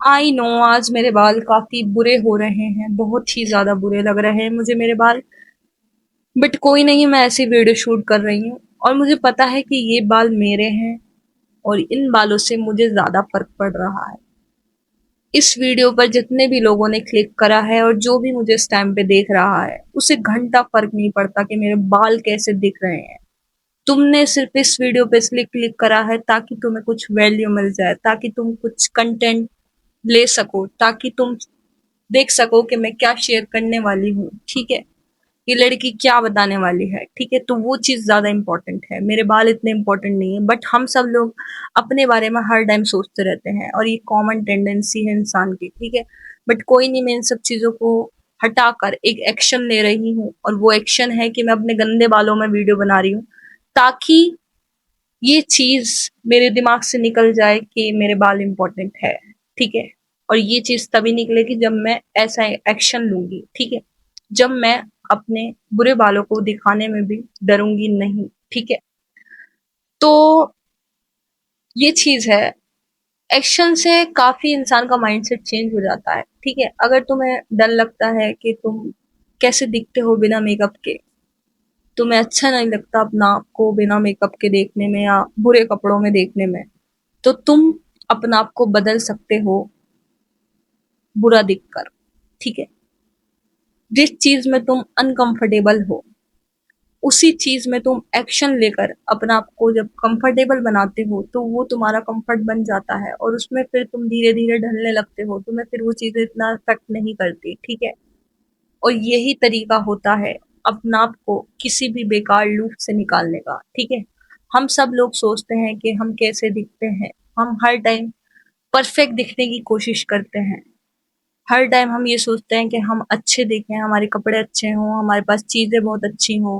I know आज मेरे बाल काफी बुरे हो रहे हैं, बहुत ही ज्यादा बुरे लग रहे हैं मुझे मेरे बाल। बट कोई नहीं, मैं ऐसी वीडियो शूट कर रही हूँ और मुझे पता है कि ये बाल मेरे हैं और इन बालों से मुझे ज्यादा फर्क पड़ रहा है। इस वीडियो पर जितने भी लोगों ने क्लिक करा है और जो भी मुझे इस टाइम पे देख रहा है, उसे घंटा फर्क नहीं पड़ता कि मेरे बाल कैसे दिख रहे हैं। तुमने सिर्फ इस वीडियो पे इसलिए क्लिक करा है ताकि तुम्हें कुछ वैल्यू मिल जाए, ताकि तुम कुछ कंटेंट ले सको, ताकि तुम देख सको कि मैं क्या शेयर करने वाली हूँ। ठीक है, ये लड़की क्या बताने वाली है। ठीक है, तो वो चीज ज्यादा इंपॉर्टेंट है, मेरे बाल इतने इंपॉर्टेंट नहीं है। बट हम सब लोग अपने बारे में हर टाइम सोचते रहते हैं और ये कॉमन टेंडेंसी है इंसान की। ठीक है, बट कोई नहीं, मैं इन सब चीजों को हटाकर एक एक्शन ले रही हूँ और वो एक्शन है कि मैं अपने गंदे बालों में वीडियो बना रही हूँ, ताकि ये चीज मेरे दिमाग से निकल जाए कि मेरे बाल इंपॉर्टेंट है। ठीक है, और ये चीज तभी निकलेगी जब मैं ऐसा एक्शन लूंगी। ठीक है, जब मैं अपने बुरे बालों को दिखाने में भी डरूंगी नहीं। ठीक है, तो ये चीज है। एक्शन से काफी इंसान का माइंडसेट चेंज हो जाता है। ठीक है, अगर तुम्हें डर लगता है कि तुम कैसे दिखते हो बिना मेकअप के, तुम्हें अच्छा नहीं लगता अपना आप को बिना मेकअप के देखने में या बुरे कपड़ों में देखने में, तो तुम अपना आप को बदल सकते हो बुरा दिखकर। ठीक है, जिस चीज में तुम अनकंफर्टेबल हो, उसी चीज में तुम एक्शन लेकर अपना आप को जब कंफर्टेबल बनाते हो, तो वो तुम्हारा कंफर्ट बन जाता है और उसमें फिर तुम धीरे धीरे ढलने लगते हो, तुम्हें फिर वो चीजें इतना अफेक्ट नहीं करती। ठीक है, और यही तरीका होता है अपना आप को किसी भी बेकार लूप से निकालने का। ठीक है, हम सब लोग सोचते हैं कि हम कैसे दिखते हैं, हम हर टाइम परफेक्ट दिखने की कोशिश करते हैं। हर टाइम हम ये सोचते हैं कि हम अच्छे दिखें, हमारे कपड़े अच्छे हों, हमारे पास चीजें बहुत अच्छी हों,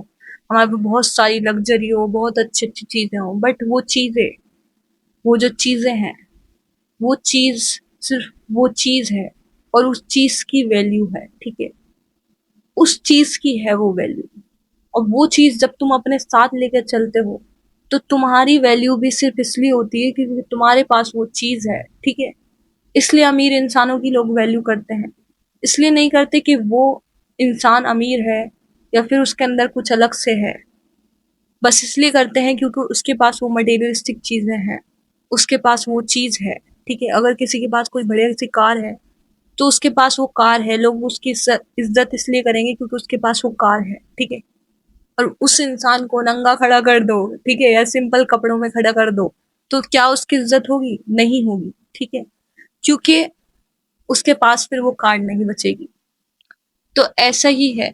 हमारे पास बहुत सारी लग्जरी हो, बहुत अच्छी अच्छी चीजें हों। बट वो चीजें, वो जो चीजें हैं, वो चीज सिर्फ वो चीज है और उस चीज की वैल्यू है। ठीक है, उस चीज की है वो वैल्यू। और वो चीज जब तुम अपने साथ लेकर चलते हो, तो तुम्हारी वैल्यू भी सिर्फ इसलिए होती है क्योंकि तुम्हारे पास वो चीज है। ठीक है, इसलिए अमीर इंसानों की लोग वैल्यू करते हैं। इसलिए नहीं करते कि वो इंसान अमीर है या फिर उसके अंदर कुछ अलग से है, बस इसलिए करते हैं क्योंकि उसके पास वो मटेरियलिस्टिक चीजें हैं, उसके पास वो चीज है। ठीक है, अगर किसी के पास कोई बढ़िया सी कार है, तो उसके पास वो कार है, लोग उसकी इज्जत इसलिए करेंगे क्योंकि उसके पास वो कार है। ठीक है, और उस इंसान को नंगा खड़ा कर दो, ठीक है, या सिंपल कपड़ों में खड़ा कर दो, तो क्या उसकी इज्जत होगी? नहीं होगी। ठीक है, क्योंकि उसके पास फिर वो कार्ड नहीं बचेगी। तो ऐसा ही है,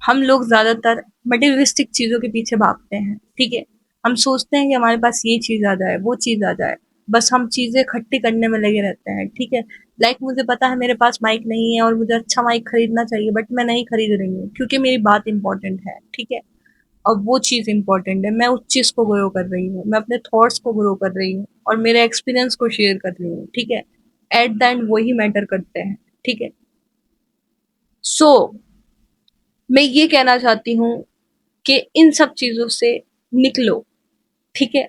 हम लोग ज्यादातर मटेरियलिस्टिक चीजों के पीछे भागते हैं। ठीक है, हम सोचते हैं कि हमारे पास ये चीज आ जाए, वो चीज आ जाए, बस हम चीजें इकट्ठी करने में लगे रहते हैं। ठीक है, लाइक मुझे पता है मेरे पास माइक नहीं है और मुझे अच्छा माइक खरीदना चाहिए, बट मैं नहीं खरीद रही हूँ क्योंकि मेरी बात इंपॉर्टेंट है। ठीक है, और वो चीज इंपॉर्टेंट है, मैं उस चीज को ग्रो कर रही हूँ, मैं अपने थॉट्स को ग्रो कर रही हूँ और मेरे एक्सपीरियंस को शेयर कर रही हूँ। ठीक है, एट द एंड वही मैटर करते हैं। ठीक है, सो मैं ये कहना चाहती हूँ कि इन सब चीजों से निकलो। ठीक है,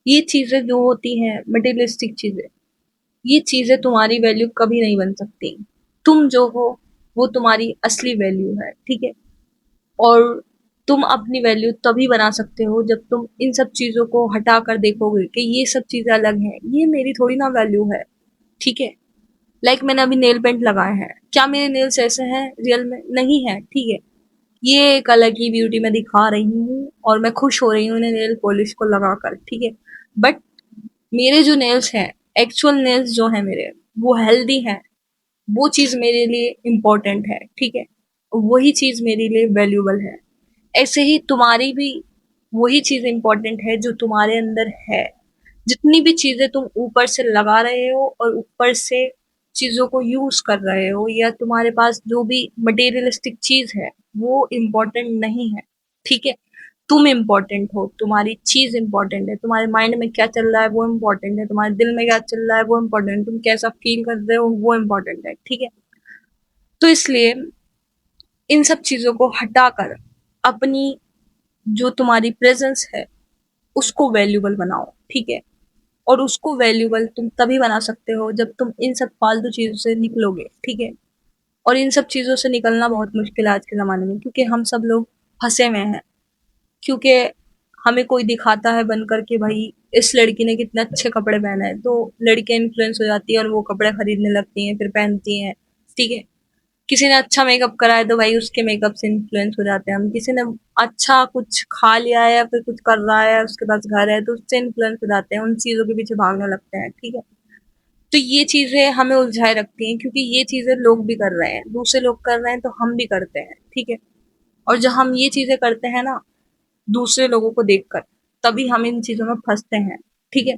ये चीजें जो होती हैं मटेरियलिस्टिक चीजें, ये चीजें तुम्हारी वैल्यू कभी नहीं बन सकती। तुम जो हो वो तुम्हारी असली वैल्यू है। ठीक है, और तुम अपनी वैल्यू तभी बना सकते हो जब तुम इन सब चीजों को हटा कर देखोगे कि ये सब चीजें अलग हैं, ये मेरी थोड़ी ना वैल्यू है। ठीक है, लाइक मैंने अभी नेल पेंट लगाए हैं, क्या मेरे नेल्स ऐसे हैं रियल में? नहीं है। ठीक है, ये एक अलग ही ब्यूटी मैं दिखा रही हूँ और मैं खुश हो रही हूँ उन्हें नेल पॉलिश को लगाकर। ठीक है, बट मेरे जो नेल्स हैं, एक्चुअल नेल्स जो हैं मेरे, वो हेल्दी हैं, वो चीज मेरे लिए इम्पोर्टेंट है। ठीक है, वही चीज मेरे लिए वैल्यूबल है। ऐसे ही तुम्हारी भी वही चीज इम्पोर्टेंट है जो तुम्हारे अंदर है। जितनी भी चीजें तुम ऊपर से लगा रहे हो और ऊपर से चीजों को यूज कर रहे हो, या तुम्हारे पास जो भी मटेरियलिस्टिक चीज है, वो इम्पोर्टेंट नहीं है। ठीक है, तुम इम्पोर्टेंट हो, तुम्हारी चीज इम्पोर्टेंट है, तुम्हारे माइंड में क्या चल रहा है वो इम्पोर्टेंट है, तुम्हारे दिल में क्या चल रहा है वो इम्पोर्टेंट है, तुम कैसा फील कर रहे हो वो इम्पोर्टेंट है। ठीक है, तो इसलिए इन सब चीजों को हटाकर अपनी जो तुम्हारी प्रेजेंस है उसको वैल्यूबल बनाओ। ठीक है, और उसको वैल्यूबल तुम तभी बना सकते हो जब तुम इन सब फालतू चीजों से निकलोगे, ठीक है। और इन सब चीजों से निकलना बहुत मुश्किल है आज के जमाने में, क्योंकि हम सब लोग फंसे हुए हैं। क्योंकि हमें कोई दिखाता है बनकर के भाई इस लड़की ने कितने अच्छे कपड़े पहने हैं, तो लड़कियां इन्फ्लुएंस हो जाती है और वो कपड़े खरीदने लगती हैं, फिर पहनती हैं, ठीक है। किसी ने अच्छा मेकअप करा है तो भाई उसके मेकअप से इन्फ्लुएंस हो जाते हैं हम। किसी ने अच्छा कुछ खा लिया है या फिर कुछ कर रहा है, उसके पास घर है, तो उससे इन्फ्लुएंस हो जाते हैं, उन चीजों के पीछे भागने लगते हैं, ठीक है। तो ये चीजें हमें उलझाए रखती हैं, क्योंकि ये चीजें लोग भी कर रहे हैं, दूसरे लोग कर रहे हैं तो हम भी करते हैं, ठीक है। और जब हम ये चीजें करते हैं ना दूसरे लोगों को देखकर, तभी हम इन चीजों में फंसते हैं, ठीक है।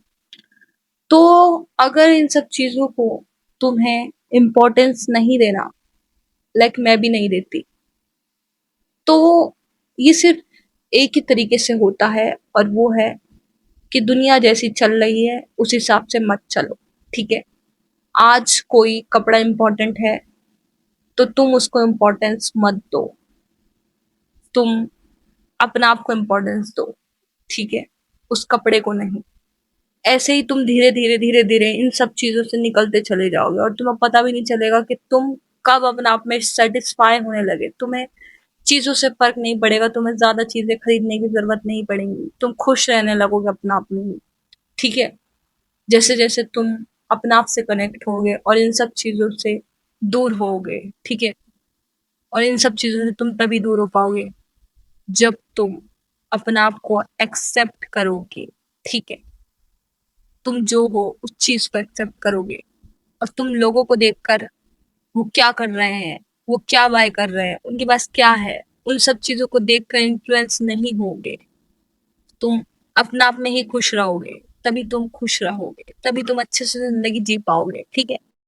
तो अगर इन सब चीजों को तुम्हें इम्पोर्टेंस नहीं देना, लाइक मैं भी नहीं देती, तो ये सिर्फ एक ही तरीके से होता है, और वो है कि दुनिया जैसी चल रही है उस हिसाब से मत चलो, ठीक है। आज कोई कपड़ा इम्पोर्टेंट है तो तुम उसको इम्पोर्टेंस मत दो, तुम अपने आप को इम्पोर्टेंस दो, ठीक है, उस कपड़े को नहीं। ऐसे ही तुम धीरे धीरे धीरे धीरे इन सब चीजों से निकलते चले जाओगे, और तुम्हें पता भी नहीं चलेगा कि तुम कब अपने आप में सेटिस्फाई होने लगे। तुम्हें चीजों से फर्क नहीं पड़ेगा, तुम्हें ज्यादा चीजें खरीदने की जरूरत नहीं पड़ेगी, तुम खुश रहने लगोगे अपने आप में ही, ठीक है। जैसे जैसे तुम अपने आप से कनेक्ट होगे और इन सब चीजों से दूर होगे, ठीक है। और इन सब चीजों से तुम तभी दूर हो पाओगे जब तुम अपने आप को एक्सेप्ट करोगे, ठीक है। तुम जो हो उस चीज को एक्सेप्ट करोगे, और तुम लोगों को देखकर वो क्या कर रहे हैं, वो क्या बाय कर रहे हैं, उनके पास क्या है, उन सब चीजों को देखकर इन्फ्लुएंस नहीं होगे। तुम अपने आप में ही खुश रहोगे, तभी तुम खुश रहोगे, तभी तुम अच्छे से जिंदगी जी पाओगे, ठीक है।